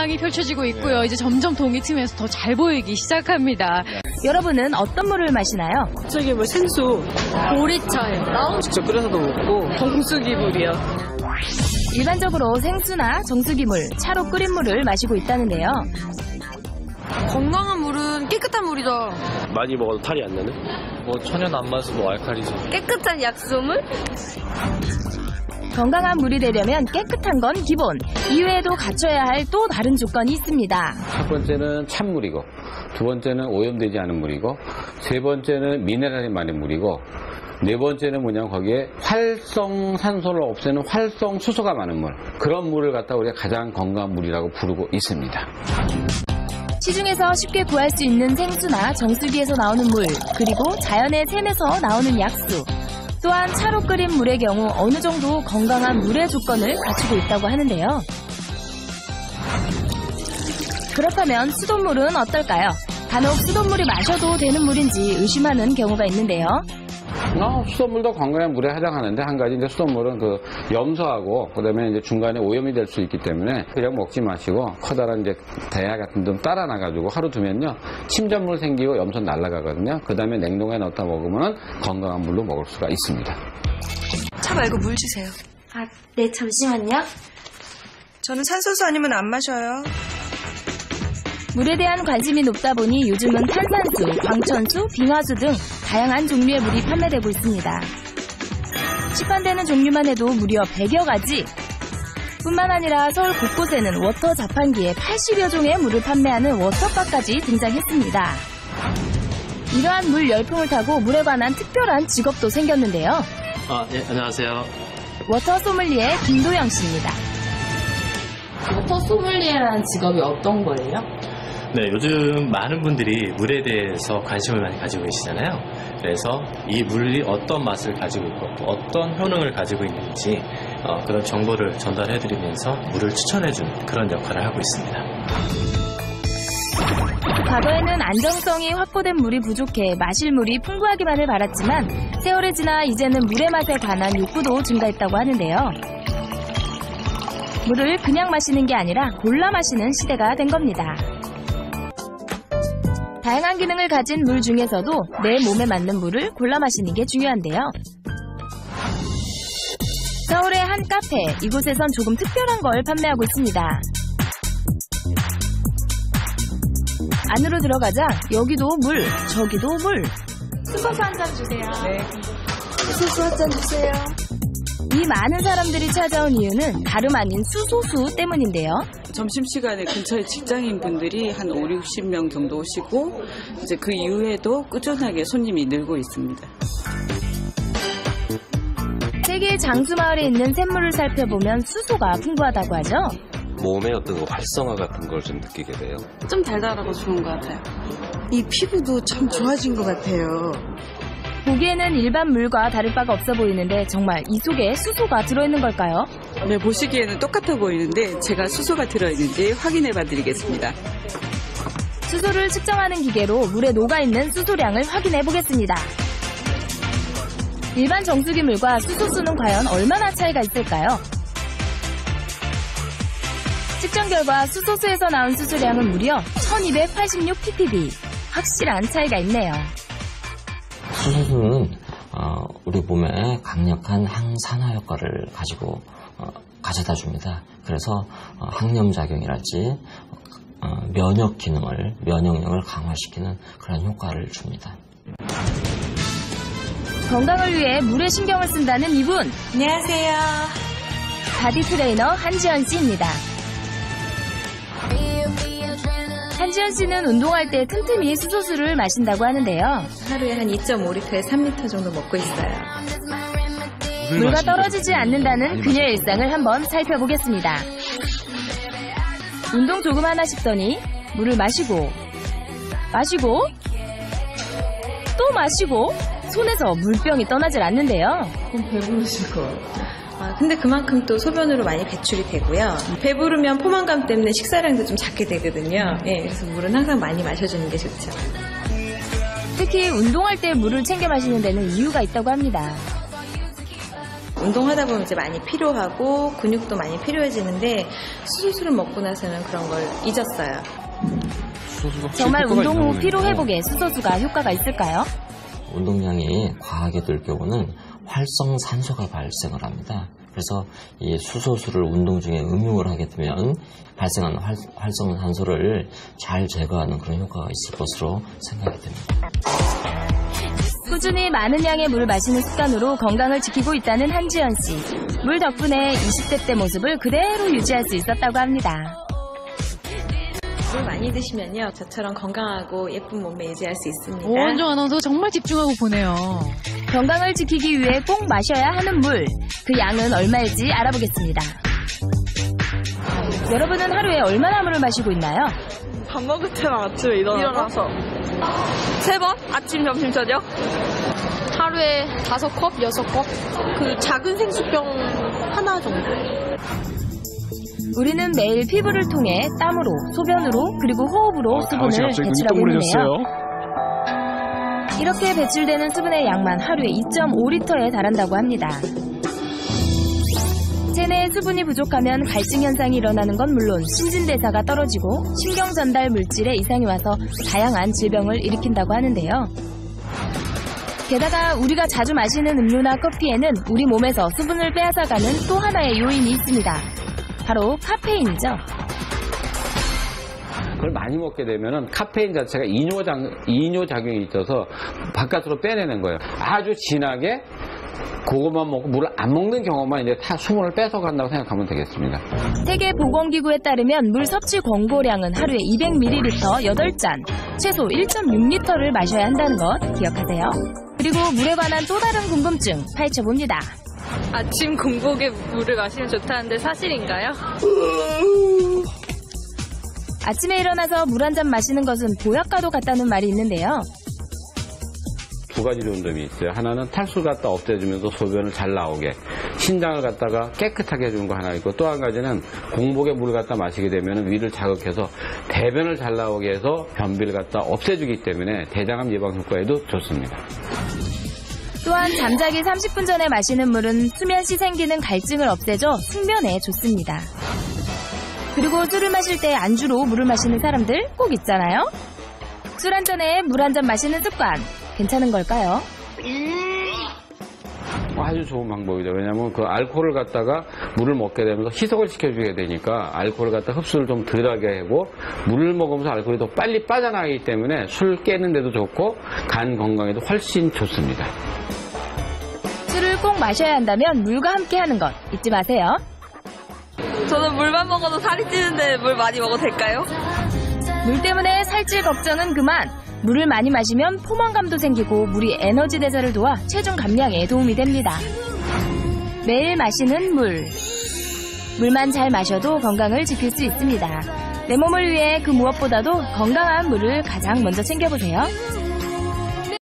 광량이 펼쳐지고 있고요. 이제 점점 동이 트면서 더 잘 보이기 시작합니다. 여러분은 어떤 물을 마시나요? 저기 뭐 생수, 보리차요. 직접 끓여서도 먹고 정수기물이요. 일반적으로 생수나 정수기물, 차로 끓인 물을 마시고 있다는데요. 건강한 물은 깨끗한 물이죠. 많이 먹어도 탈이 안 나는? 뭐 천연 안마수도 알칼리죠. 깨끗한 약수물? 건강한 물이 되려면 깨끗한 건 기본. 이외에도 갖춰야 할 또 다른 조건이 있습니다. 첫 번째는 찬물이고, 두 번째는 오염되지 않은 물이고, 세 번째는 미네랄이 많은 물이고, 네 번째는 뭐냐면 거기에 활성 산소를 없애는 활성 수소가 많은 물. 그런 물을 갖다 우리가 가장 건강한 물이라고 부르고 있습니다. 시중에서 쉽게 구할 수 있는 생수나 정수기에서 나오는 물, 그리고 자연의 샘에서 나오는 약수, 또한 차로 끓인 물의 경우 어느 정도 건강한 물의 조건을 갖추고 있다고 하는데요. 그렇다면 수돗물은 어떨까요? 간혹 수돗물이 마셔도 되는 물인지 의심하는 경우가 있는데요. 수돗물도 건강한 물에 해당하는데 한 가지 이제 수돗물은 그 염소하고 그다음에 이제 중간에 오염이 될 수 있기 때문에 그냥 먹지 마시고 커다란 이제 대야 같은 데 따라 놔가지고 하루 두면요 침전물 생기고 염소 날아가거든요. 그다음에 냉동에 넣었다 먹으면 건강한 물로 먹을 수가 있습니다. 차 말고 물 주세요. 아, 네, 잠시만요. 저는 산소수 아니면 안 마셔요. 물에 대한 관심이 높다 보니 요즘은 탄산수, 광천수, 빙하수 등 다양한 종류의 물이 판매되고 있습니다. 시판되는 종류만 해도 무려 100여 가지. 뿐만 아니라 서울 곳곳에는 워터 자판기에 80여 종의 물을 판매하는 워터바까지 등장했습니다. 이러한 물 열풍을 타고 물에 관한 특별한 직업도 생겼는데요. 네, 안녕하세요. 워터 소믈리에 김도영 씨입니다. 워터 소믈리에라는 직업이 어떤 거예요? 네, 요즘 많은 분들이 물에 대해서 관심을 많이 가지고 계시잖아요. 그래서 이 물이 어떤 맛을 가지고 있고 어떤 효능을 가지고 있는지 그런 정보를 전달해드리면서 물을 추천해주는 그런 역할을 하고 있습니다. 과거에는 안정성이 확보된 물이 부족해 마실 물이 풍부하기만을 바랐지만 세월이 지나 이제는 물의 맛에 관한 욕구도 증가했다고 하는데요. 물을 그냥 마시는 게 아니라 골라 마시는 시대가 된 겁니다. 다양한 기능을 가진 물 중에서도 내 몸에 맞는 물을 골라 마시는 게 중요한데요. 서울의 한 카페, 이곳에선 조금 특별한 걸 판매하고 있습니다. 안으로 들어가자 여기도 물, 저기도 물. 수소수 한 잔 주세요. 네. 수소 한 잔 주세요. 이 많은 사람들이 찾아온 이유는 다름 아닌 수소수 때문인데요. 점심시간에 근처에 직장인분들이 한 5, 60명 정도 오시고 이제 그 이후에도 꾸준하게 손님이 늘고 있습니다. 세계 장수마을에 있는 샘물을 살펴보면 수소가 풍부하다고 하죠. 몸의 어떤 그 활성화 같은 걸 좀 느끼게 돼요. 좀 달달하고 좋은 것 같아요. 이 피부도 참 좋아진 것 같아요. 보기에는 일반 물과 다를 바가 없어 보이는데 정말 이 속에 수소가 들어있는 걸까요? 네, 보시기에는 똑같아 보이는데 제가 수소가 들어있는지 확인해 봐드리겠습니다. 수소를 측정하는 기계로 물에 녹아있는 수소량을 확인해 보겠습니다. 일반 정수기물과 수소수는 과연 얼마나 차이가 있을까요? 측정 결과 수소수에서 나온 수소량은 무려 1286 ppb. 확실한 차이가 있네요. 수소수는 우리 몸에 강력한 항산화 효과를 가져다 줍니다. 그래서 항염작용이랄지 면역력을 강화시키는 그런 효과를 줍니다. 건강을 위해 물에 신경을 쓴다는 이분. 안녕하세요. 바디 트레이너 한지연 씨입니다. 한지연 씨는 운동할 때 틈틈이 수소수를 마신다고 하는데요. 하루에 한 2.5리터에 3리터 정도 먹고 있어요. 물과 떨어지지 않는다는 그녀의 일상을 한번 살펴보겠습니다. 운동 조금 하나 싶더니 물을 마시고 또 마시고 손에서 물병이 떠나질 않는데요. 그럼 배부르실 것 같아요. 근데 그만큼 또 소변으로 많이 배출이 되고요. 배부르면 포만감 때문에 식사량도 좀 작게 되거든요. 예, 그래서 물은 항상 많이 마셔주는 게 좋죠. 특히 운동할 때 물을 챙겨 마시는 데는 이유가 있다고 합니다. 운동하다 보면 이제 많이 피로하고 근육도 많이 필요해지는데 수소수를 먹고 나서는 그런 걸 잊었어요. 정말 운동 후 피로 회복에 수소수가 효과가 있을까요? 운동량이 과하게 될 경우는 활성산소가 발생을 합니다. 그래서 이 수소수를 운동 중에 음용을 하게 되면 발생하는 활성산소를 잘 제거하는 그런 효과가 있을 것으로 생각이 됩니다. 꾸준히 많은 양의 물을 마시는 습관으로 건강을 지키고 있다는 한지연 씨. 물 덕분에 20대 때 모습을 그대로 유지할 수 있었다고 합니다. 물 많이 드시면요, 저처럼 건강하고 예쁜 몸매 유지할 수 있습니다. 오원정 아나운서 정말 집중하고 보네요. 건강을 지키기 위해 꼭 마셔야 하는 물. 그 양은 얼마일지 알아보겠습니다. 여러분은 하루에 얼마나 물을 마시고 있나요? 밥 먹을 때랑 아침에 일어나서 3번? 아침, 점심, 저녁? 하루에 5컵, 6컵? 그 작은 생수병 하나 정도. 우리는 매일 피부를 통해 땀으로, 소변으로, 그리고 호흡으로 수분을 배출하고 있는데요. 이렇게 배출되는 수분의 양만 하루에 2.5리터에 달한다고 합니다. 체내에 수분이 부족하면 갈증 현상이 일어나는 건 물론 신진대사가 떨어지고 신경 전달 물질에 이상이 와서 다양한 질병을 일으킨다고 하는데요. 게다가 우리가 자주 마시는 음료나 커피에는 우리 몸에서 수분을 빼앗아가는 또 하나의 요인이 있습니다. 바로 카페인이죠. 그걸 많이 먹게 되면은 카페인 자체가 이뇨작용이 있어서 바깥으로 빼내는 거예요. 아주 진하게 그것만 먹고 물을 안 먹는 경우만 이제 다 수분을 뺏어간다고 생각하면 되겠습니다. 세계보건기구에 따르면 물 섭취 권고량은 하루에 200ml 8잔, 최소 1.6리터를 마셔야 한다는 것 기억하세요. 그리고 물에 관한 또 다른 궁금증 파헤쳐봅니다. 아침 공복에 물을 마시면 좋다는데 사실인가요? 아침에 일어나서 물 한 잔 마시는 것은 보약과도 같다는 말이 있는데요. 두 가지 좋은 점이 있어요. 하나는 탈수를 갖다 없애주면서 소변을 잘 나오게, 신장을 갖다가 깨끗하게 해주는 거 하나 있고, 또 한 가지는 공복에 물을 갖다 마시게 되면 위를 자극해서 대변을 잘 나오게 해서 변비를 갖다 없애주기 때문에 대장암 예방 효과에도 좋습니다. 또한 잠자기 30분 전에 마시는 물은 수면 시 생기는 갈증을 없애줘 숙면에 좋습니다. 그리고 술을 마실 때 안주로 물을 마시는 사람들 꼭 있잖아요. 술 한 잔에 물 한 잔 마시는 습관 괜찮은 걸까요? 아주 좋은 방법이죠. 왜냐하면 그 알코올을 갖다가 물을 먹게 되면서 희석을 시켜주게 되니까 알코올을 갖다 흡수를 좀 덜하게 하고 물을 먹으면서 알코올이 더 빨리 빠져나가기 때문에 술 깨는 데도 좋고 간 건강에도 훨씬 좋습니다. 술을 꼭 마셔야 한다면 물과 함께 하는 것 잊지 마세요. 저는 물만 먹어도 살이 찌는데 물 많이 먹어도 될까요? 물 때문에 살찔 걱정은 그만. 물을 많이 마시면 포만감도 생기고 물이 에너지 대사를 도와 체중 감량에 도움이 됩니다. 매일 마시는 물. 물만 잘 마셔도 건강을 지킬 수 있습니다. 내 몸을 위해 그 무엇보다도 건강한 물을 가장 먼저 챙겨보세요.